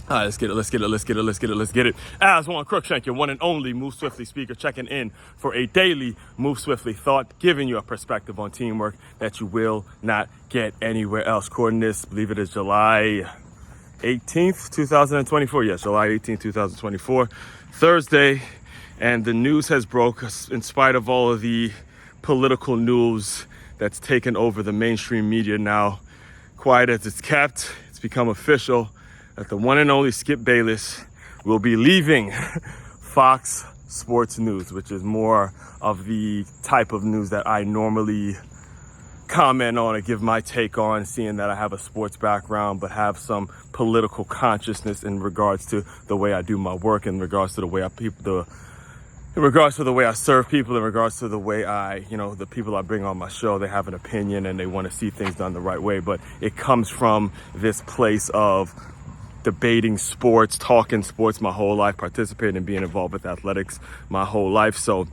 All right, let's get it. Aswand, Cruickshank, your one and only Move Swiftly speaker, checking in for a daily Move Swiftly thought, giving you a perspective on teamwork that you will not get anywhere else. Recording this, believe it is July 18th, 2024. Yes, July 18th, 2024, Thursday. And the news has broke in spite of all of the political news that's taken over the mainstream media now. Quiet as it's kept, it's become official that the one and only Skip Bayless will be leaving Fox Sports News, which is more of the type of news that I normally comment on or give my take on, seeing that I have a sports background but have some political consciousness in regards to the way I do my work, in regards to the way I in regards to the way I serve people, in regards to the way the people I bring on my show, they have an opinion and they want to see things done the right way. But it comes from this place of debating sports, talking sports my whole life, participating and being involved with athletics my whole life. So,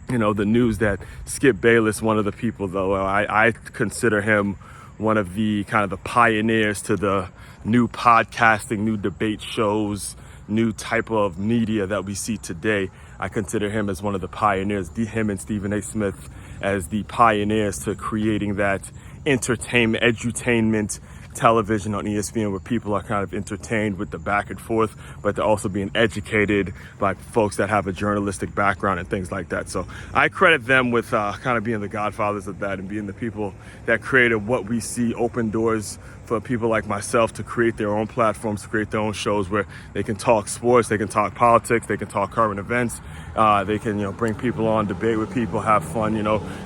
the news that Skip Bayless, one of the people, though, I consider him one of the kind of the pioneers to the new podcasting, new debate shows, new type of media that we see today. I consider him as one of the pioneers, him and Stephen A. Smith as the pioneers to creating that entertainment, edutainment television on ESPN, where people are kind of entertained with the back and forth, but they're also being educated by folks that have a journalistic background and things like that. So I credit them with kind of being the godfathers of that and being the people that created what we see, open doors for people like myself to create their own platforms, to create their own shows where they can talk sports, they can talk politics, they can talk current events, they can bring people on, debate with people, have fun,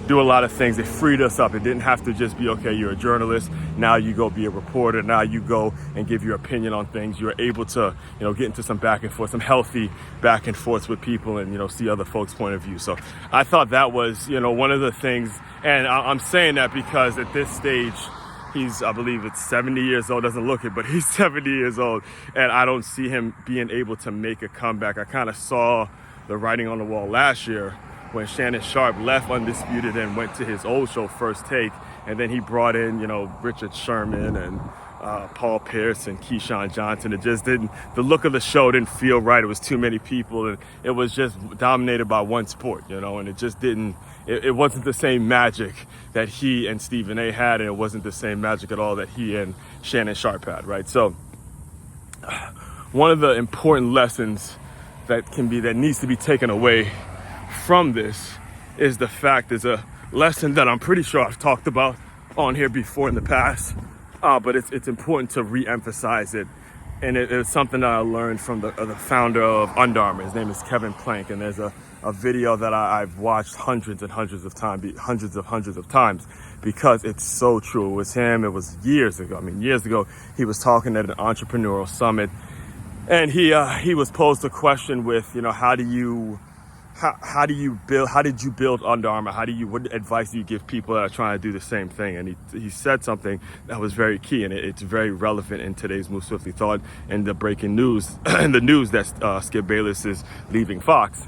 do a lot of things. It freed us up. It didn't have to just be, okay, you're a journalist, now you go be a reporter, now you go and give your opinion on things. You're able to get into some back and forth, some healthy back and forth with people, and see other folks' point of view. So I thought that was one of the things, and I'm saying that because at this stage I believe it's 70 years old, doesn't look it, but he's 70 years old, and I don't see him being able to make a comeback. I kind of saw the writing on the wall last year when Shannon Sharpe left Undisputed and went to his old show, First Take, and then he brought in, Richard Sherman and Paul Pierce and Keyshawn Johnson. It just didn't, the look of the show didn't feel right. It was too many people, and it was just dominated by one sport, and it just didn't, it wasn't the same magic that he and Stephen A. had, and it wasn't the same magic at all that he and Shannon Sharpe had, right? So one of the important lessons that needs to be taken away from this is the fact, is a lesson that I'm pretty sure I've talked about on here before in the past, but it's important to re-emphasize it. And it's something that I learned from the founder of Under Armour. His name is Kevin Plank, and there's a video that I've watched hundreds of times because it's so true. It was him. It was years ago. Years ago, he was talking at an entrepreneurial summit, and he was posed a question with, how did you build Under Armour? What advice do you give people that are trying to do the same thing? And he said something that was very key, and it's very relevant in today's Move Swiftly thought and the breaking news and the news that Skip Bayless is leaving Fox,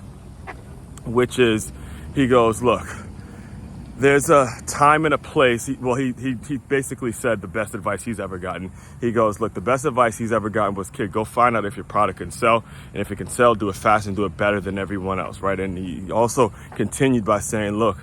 which is, he goes, look, there's a time and a place. He basically said the best advice he's ever gotten. He goes, look, the best advice he's ever gotten was, kid, go find out if your product can sell. And if it can sell, do it fast and do it better than everyone else, right? And he also continued by saying, look,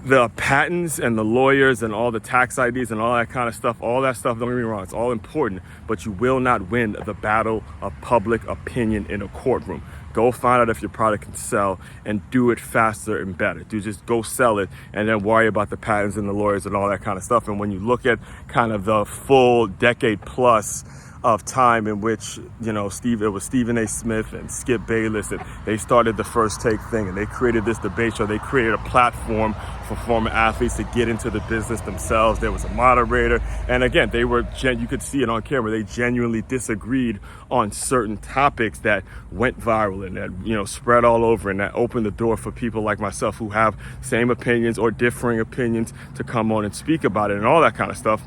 the patents and the lawyers and all the tax IDs and all that kind of stuff, all that stuff, don't get me wrong, it's all important, but you will not win the battle of public opinion in a courtroom. Go find out if your product can sell and do it faster and better. Just go sell it and then worry about the patents and the lawyers and all that kind of stuff. And when you look at kind of the full decade plus of time in which, it was Stephen A. Smith and Skip Bayless, and they started the First Take thing, and they created this debate show. They created a platform for former athletes to get into the business themselves. There was a moderator, and again, you could see it on camera, they genuinely disagreed on certain topics that went viral and that, spread all over, and that opened the door for people like myself who have same opinions or differing opinions to come on and speak about it and all that kind of stuff.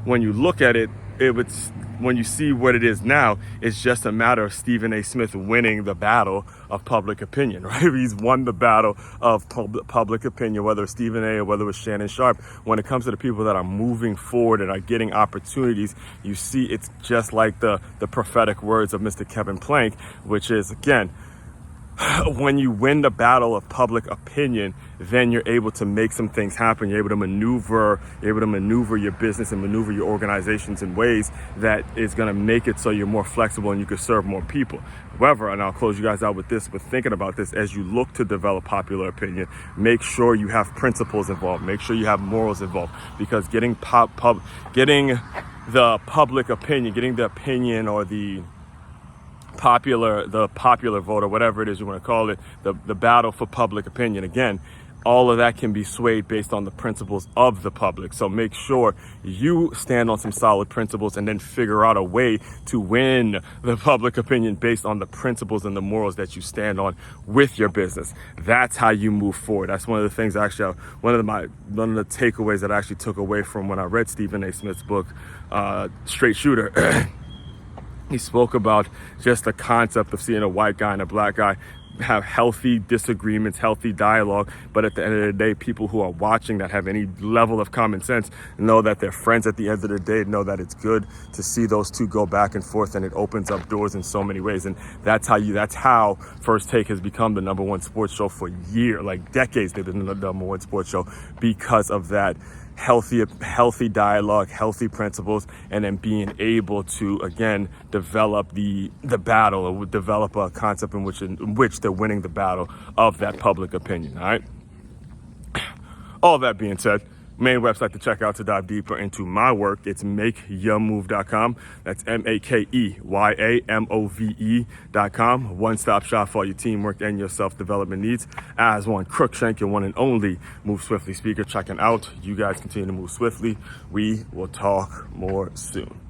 When you look at it, it was when you see what it is now, it's just a matter of Stephen A. Smith winning the battle of public opinion, right? He's won the battle of public opinion, whether it's Stephen A. or whether it's Shannon Sharpe. When it comes to the people that are moving forward and are getting opportunities, you see it's just like the prophetic words of Mr. Kevin Plank, which is, again, when you win the battle of public opinion, then you're able to make some things happen. You're able to maneuver your business and maneuver your organizations in ways that is going to make it so you're more flexible and you can serve more people. However, and I'll close you guys out with this, but thinking about this, as you look to develop popular opinion, make sure you have principles involved. Make sure you have morals involved, because getting the public opinion, getting the opinion or the popular vote, or whatever it is you want to call it, the battle for public opinion, again, all of that can be swayed based on the principles of the public. So make sure you stand on some solid principles and then figure out a way to win the public opinion based on the principles and the morals that you stand on with your business. That's how you move forward. That's one of the things, actually, one of the takeaways that I actually took away from when I read Stephen A. Smith's book, Straight Shooter. He spoke about just the concept of seeing a white guy and a black guy have healthy disagreements, healthy dialogue, but at the end of the day, people who are watching that have any level of common sense know that they're friends at the end of the day, know that it's good to see those two go back and forth, and it opens up doors in so many ways. And that's how First Take has become the #1 sports show for years, like decades. They've been the #1 sports show because of that healthy dialogue, healthy principles, and then being able to, again, develop the battle, or develop a concept in which they're winning the battle of that public opinion. All right. All that being said, main website to check out to dive deeper into my work, it's makeyourmove.com. That's MakeYourMove.com. One-stop shop for all your teamwork and your self-development needs. Aswand, Cruickshank, your one and only Move Swiftly speaker, checking out. You guys continue to move swiftly. We will talk more soon.